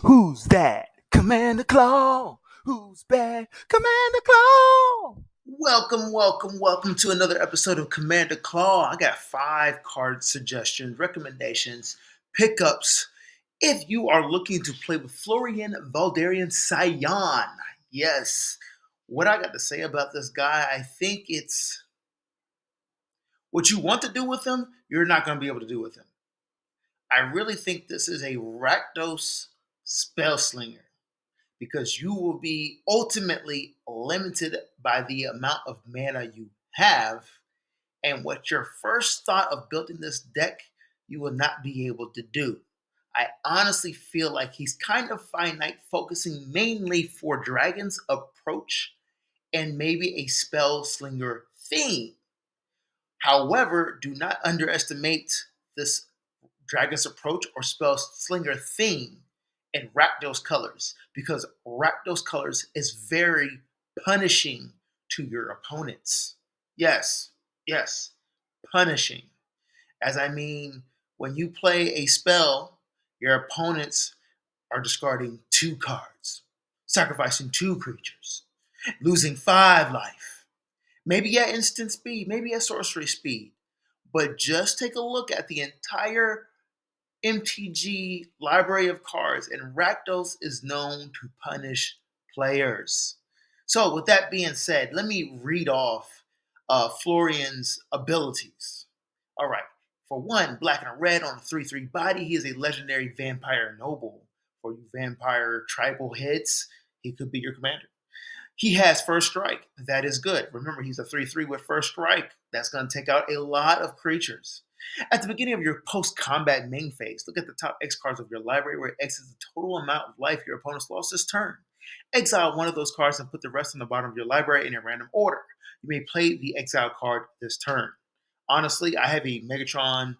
Who's that? Commander Claw. Who's bad? Commander Claw. Welcome to another episode of Commander Claw. I got 5 card suggestions, recommendations, pickups. If you are looking to play with Florian Voldaren Scion, yes. What I got to say about this guy, I think it's what you want to do with him, you're not going to be able to do with him. I really think this is a rakdos spell slinger, because you will be ultimately limited by the amount of mana you have. And what your first thought of building this deck, you will not be able to do. I honestly feel like he's kind of finite, focusing mainly for Dragon's approach and maybe a spell slinger theme. However, do not underestimate this Dragon's approach or spell slinger theme in Rakdos colors, because Rakdos colors is very punishing to your opponents. Yes, yes, punishing. As I mean, when you play a spell, your opponents are discarding 2 cards, sacrificing 2 creatures, losing 5 life, maybe at instant speed, maybe at sorcery speed. But just take a look at the entire MTG library of cards, and Rakdos is known to punish players. So, with that being said, let me read off Florian's abilities. All right. For one, black and a red on a 3/3 body, he is a legendary vampire noble. For you vampire tribal heads, he could be your commander. He has first strike. That is good. Remember, he's a 3/3 with first strike. That's going to take out a lot of creatures. At the beginning of your post-combat main phase, look at the top X cards of your library, where X is the total amount of life your opponent's lost this turn. Exile one of those cards and put the rest on the bottom of your library in a random order. You may play the exile card this turn. Honestly, I have a Megatron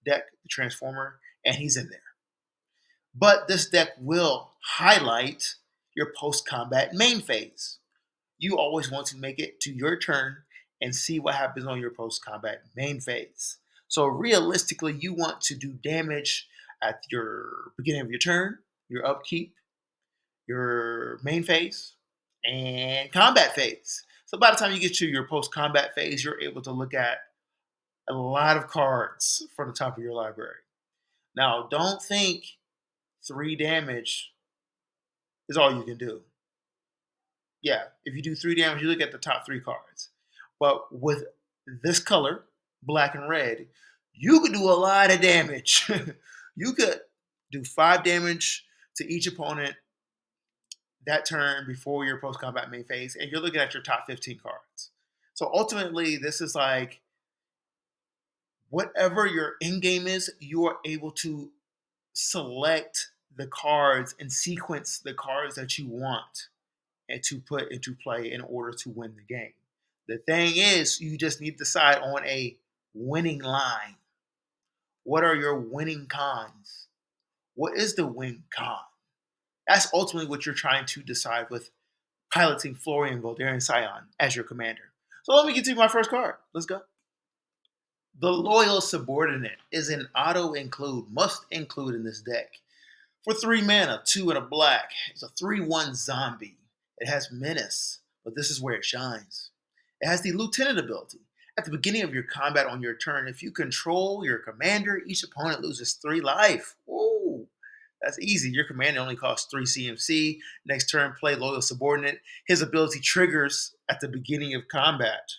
deck, the Transformer, and he's in there. But this deck will highlight your post-combat main phase. You always want to make it to your turn and see what happens on your post-combat main phase. So realistically, you want to do damage at your beginning of your turn, your upkeep, your main phase, and combat phase. So by the time you get to your post-combat phase, you're able to look at a lot of cards from the top of your library. Now, don't think 3 damage is all you can do. Yeah, if you do 3 damage, you look at the top 3 cards. But with this color, black and red, you could do a lot of damage. You could do 5 damage to each opponent that turn before your post combat main phase, and you're looking at your top 15 cards. So ultimately, this is like whatever your end game is, you are able to select the cards and sequence the cards that you want and to put into play in order to win the game. The thing is, you just need to decide on a winning line. What are your winning cons? What is the win con? That's ultimately what you're trying to decide with piloting Florian Voldaren Scion as your commander. So let me get to my first card. Let's go. The Loyal Subordinate is an auto include, must include in this deck. For 3 mana, 2 and a black, it's a 3/1 zombie. It has menace, but this is where it shines. It has the Lieutenant ability. At the beginning of your combat on your turn, if you control your commander, each opponent loses 3 life. Ooh, that's easy. Your commander only costs 3 CMC. Next turn, play Loyal Subordinate. His ability triggers at the beginning of combat.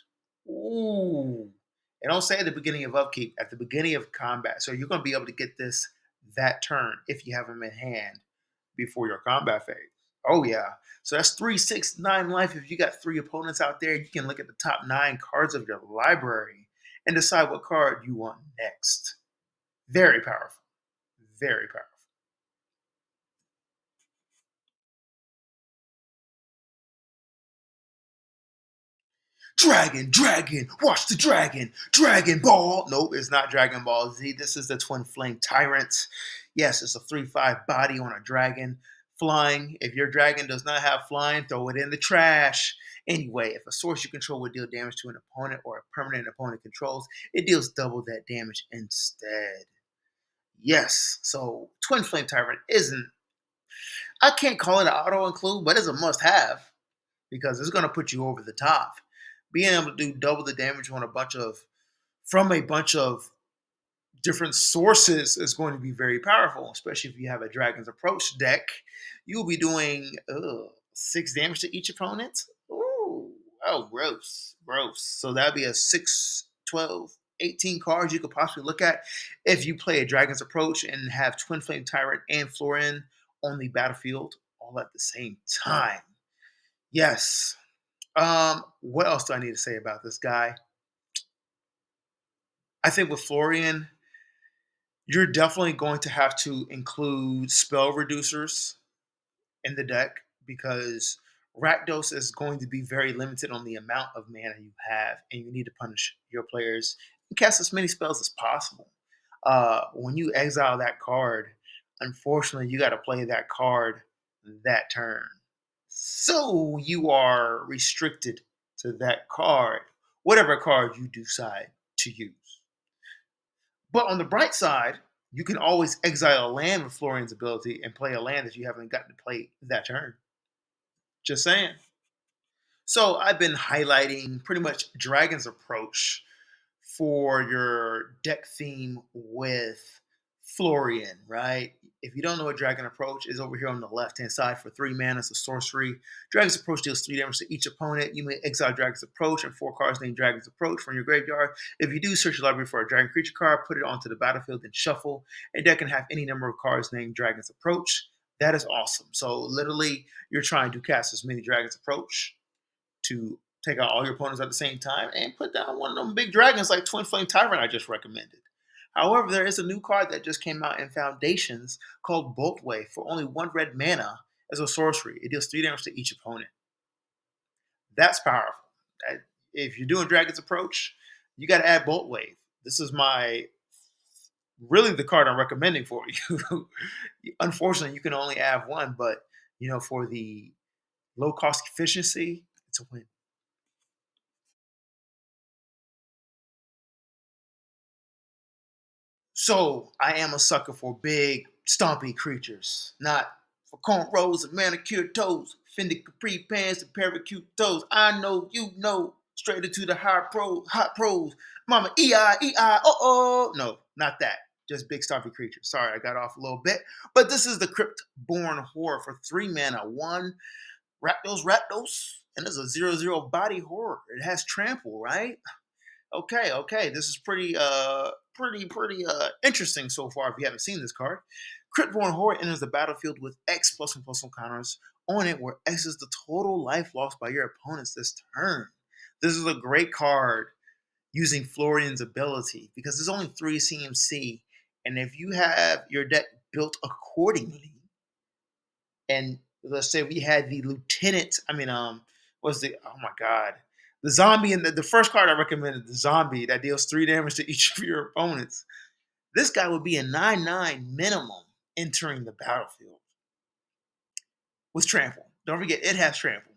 Ooh. And don't say at the beginning of upkeep, at the beginning of combat. So you're going to be able to get this that turn if you have him in hand before your combat phase. Oh yeah. So that's 3, 6, 9 life. If you got 3 opponents out there, you can look at the top 9 cards of your library and decide what card you want next. Very powerful. Very powerful. Dragon, watch the dragon, Dragon Ball. Nope, it's not Dragon Ball Z. This is the Twinflame Tyrant. Yes, it's a 3/5 body on a dragon. Flying. If your dragon does not have flying, throw it in the trash. Anyway, if a source you control would deal damage to an opponent or a permanent opponent controls, it deals double that damage instead. Yes, so Twinflame Tyrant isn't I can't call it an auto include, but it's a must have because it's going to put you over the top. Being able to do double the damage on a bunch of from a bunch of different sources is going to be very powerful, especially if you have a Dragon's Approach deck. You'll be doing 6 damage to each opponent. Ooh, oh, gross, gross. So that'd be a 6, 12, 18 cards you could possibly look at if you play a Dragon's Approach and have Twinflame Tyrant and Florian on the battlefield all at the same time. Yes. What else do I need to say about this guy? I think with Florian, you're definitely going to have to include spell reducers in the deck because Rakdos is going to be very limited on the amount of mana you have, and you need to punish your players and cast as many spells as possible. When you exile that card, unfortunately, you got to play that card that turn. So you are restricted to that card, whatever card you decide to use. But on the bright side, you can always exile a land with Florian's ability and play a land that you haven't gotten to play that turn. Just saying. So I've been highlighting pretty much Dragon's Approach for your deck theme with Florian, right? If you don't know what Dragon Approach is, over here on the left hand side for 3 mana, it's a sorcery. Dragon's Approach deals 3 damage to each opponent. You may exile Dragon's Approach and 4 cards named Dragon's Approach from your graveyard. If you do, search your library for a dragon creature card, put it onto the battlefield, and shuffle. A deck can have any number of cards named Dragon's Approach. That is awesome. So literally, you're trying to cast as many Dragon's Approach to take out all your opponents at the same time and put down one of them big dragons like Twinflame Tyrant I just recommended. However, there is a new card that just came out in Foundations called Boltwave for only 1 red mana as a sorcery. It deals 3 damage to each opponent. That's powerful. If you're doing Dragon's Approach, you got to add Boltwave. This is my really the card I'm recommending for you. Unfortunately, you can only have one, but for the low cost efficiency, it's a win. So I am a sucker for big, stompy creatures, not for cornrows and manicured toes, fended capri pants and paracute toes. I know you know, straight into the hot pros. Mama, oh. No, not that. Just big, stompy creatures. Sorry, I got off a little bit. But this is the Crypt-born Horror for 3 mana. One, rakdos, and it's a 0/0 body horror. It has trample, right? Okay. This is pretty interesting so far. If you haven't seen this card, Cryptborn Horde enters the battlefield with X +1/+1 counters on it, where X is the total life lost by your opponents this turn. This is a great card using Florian's ability because there's only 3 CMC, and if you have your deck built accordingly, and let's say we had the lieutenant. Was the oh my god, the zombie and the first card I recommended, the zombie that deals 3 damage to each of your opponents. This guy would be a 9/9 minimum entering the battlefield with trample. Don't forget, it has trample.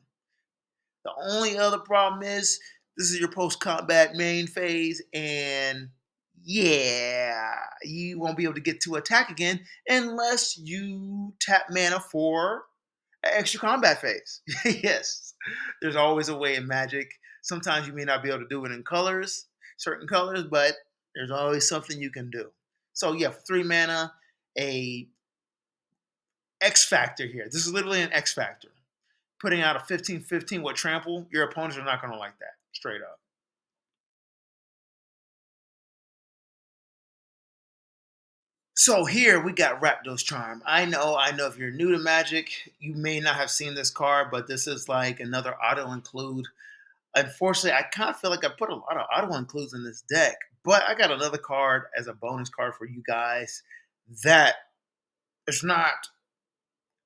The only other problem is this is your post combat main phase, and yeah, you won't be able to get to attack again unless you tap mana for extra combat phase. Yes, there's always a way in Magic. Sometimes you may not be able to do it in certain colors, but there's always something you can do. So yeah, for 3 mana, a X factor here. This is literally an X factor. Putting out a 15/15 with trample, your opponents are not going to like that. Straight up. So here we got Rakdos Charm. I know if you're new to Magic, you may not have seen this card, but this is like another auto include. Unfortunately, I kind of feel like I put a lot of auto includes in this deck, but I got another card as a bonus card for you guys that is not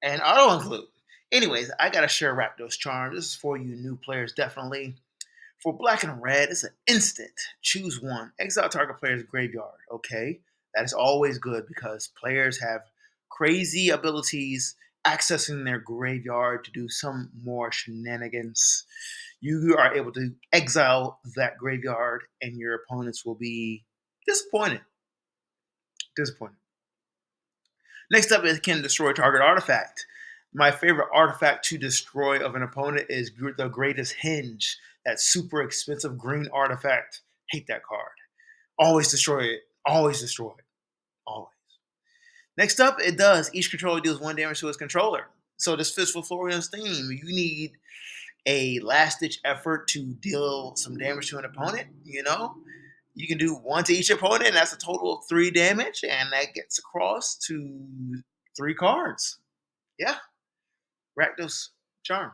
an auto include. Anyways, I gotta share Rakdos Charm. This is for you new players, definitely. For black and red, it's an instant. Choose one. Exile target player's graveyard. Okay. That is always good because players have crazy abilities accessing their graveyard to do some more shenanigans. You are able to exile that graveyard, and your opponents will be disappointed. Disappointed. Next up, it can destroy target artifact. My favorite artifact to destroy of an opponent is the Greatest Hinge, that super expensive green artifact. Hate that card. Always destroy it. Always destroy it. Always. Next up, it does. Each controller deals 1 damage to its controller. So this fits with Florian's theme. You need a last-ditch effort to deal some damage to an opponent, you know? You can do 1 to each opponent, and that's a total of 3 damage, and that gets across to 3 cards. Yeah, Rakdos Charm.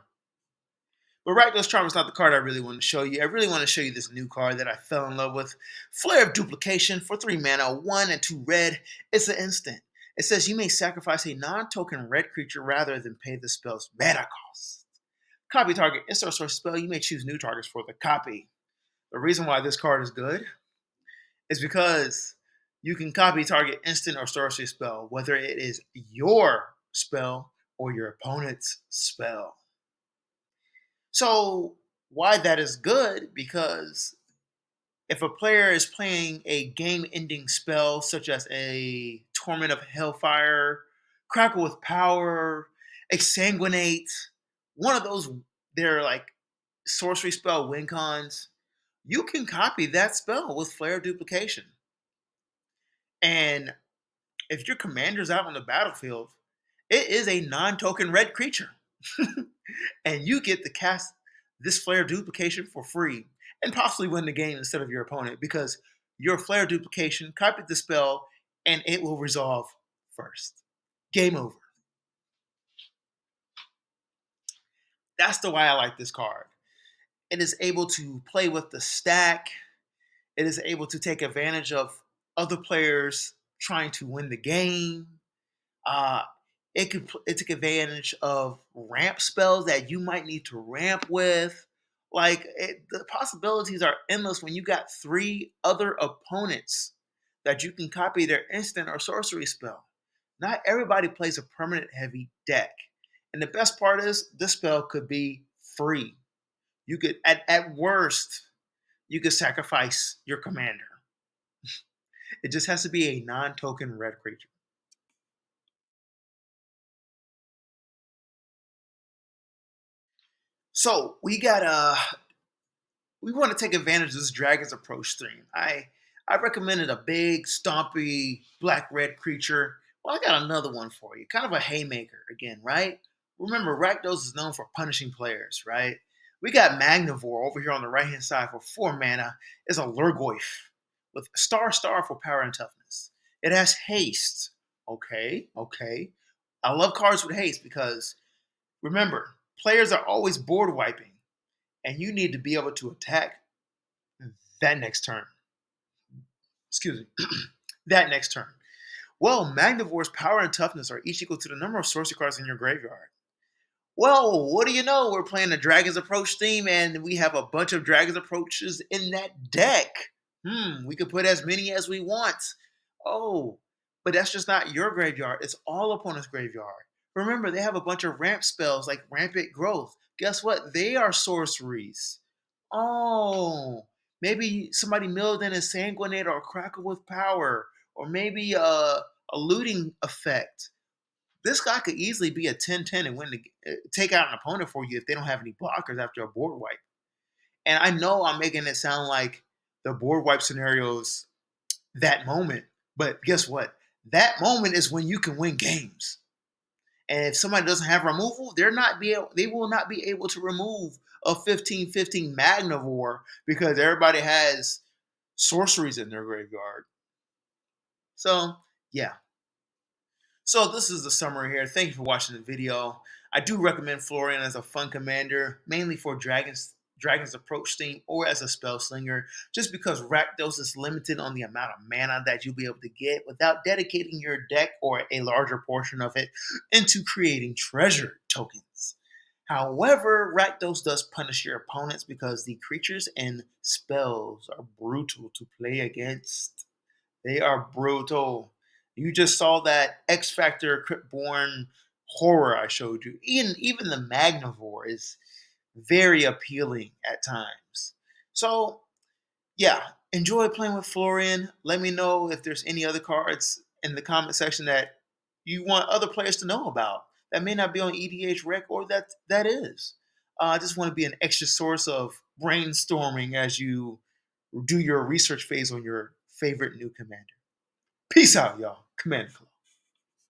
But Rakdos Charm is not the card I really want to show you. I really want to show you this new card that I fell in love with. Flare of Duplication for 3 mana, 1 and 2 red. It's an instant. It says you may sacrifice a non-token red creature rather than pay the spell's mana cost. Copy target instant or sorcery spell. You may choose new targets for the copy. The reason why this card is good is because you can copy target instant or sorcery spell, whether it is your spell or your opponent's spell. So why that is good? Because if a player is playing a game-ending spell such as a Torment of Hellfire, Crackle with Power, Exsanguinate, one of those, they're like sorcery spell win cons, you can copy that spell with Flare Duplication. And if your commander's out on the battlefield, it is a non-token red creature. And you get to cast this Flare Duplication for free and possibly win the game instead of your opponent because your Flare Duplication copied the spell and it will resolve first. Game over. That's the why I like this card. It is able to play with the stack. It is able to take advantage of other players trying to win the game. Uh, it took advantage of ramp spells that you might need to ramp with. The possibilities are endless when you got 3 other opponents that you can copy their instant or sorcery spell. Not everybody plays a permanent heavy deck. And the best part is this spell could be free. You could at worst, you could sacrifice your commander. It just has to be a non-token red creature. So we want to take advantage of this Dragon's Approach stream. I recommended a big, stompy, black-red creature. Well, I got another one for you. Kind of a haymaker again, right? Remember, Rakdos is known for punishing players, right? We got Magnivore over here on the right-hand side for 4 mana. It's a Lurgoyf with star for power and toughness. It has haste. Okay, okay. I love cards with haste because, remember, players are always board wiping and you need to be able to attack that next turn. Excuse me, that next turn. Well, Magnivore's power and toughness are each equal to the number of sorcery cards in your graveyard. Well, what do you know? We're playing the Dragon's Approach theme, and we have a bunch of Dragon's Approaches in that deck. We could put as many as we want. Oh, but that's just not your graveyard. It's all opponent's graveyard. Remember, they have a bunch of ramp spells like Rampant Growth. Guess what? They are sorceries. Oh, maybe somebody milled in a Sanguinate or a Crackle with Power, or maybe a looting effect. This guy could easily be a 10-10 and take out an opponent for you if they don't have any blockers after a board wipe. And I know I'm making it sound like the board wipe scenarios that moment, but guess what? That moment is when you can win games. And if somebody doesn't have removal, they will not be able to remove a 15-15 Magnivore because everybody has sorceries in their graveyard. So, yeah. So this is the summary here. Thank you for watching the video. I do recommend Florian as a fun commander, mainly for Dragon's Approach theme or as a spell slinger, just because Rakdos is limited on the amount of mana that you'll be able to get without dedicating your deck or a larger portion of it into creating treasure tokens. However, Rakdos does punish your opponents because the creatures and spells are brutal to play against. They are brutal. You just saw that X Factor Cryptborn horror I showed you. Even the Magnivore is very appealing at times. So, yeah, enjoy playing with Florian. Let me know if there's any other cards in the comment section that you want other players to know about. that may not be on EDH Rec or that is. I just want to be an extra source of brainstorming as you do your research phase on your favorite new commander. Peace out, y'all. Command Club.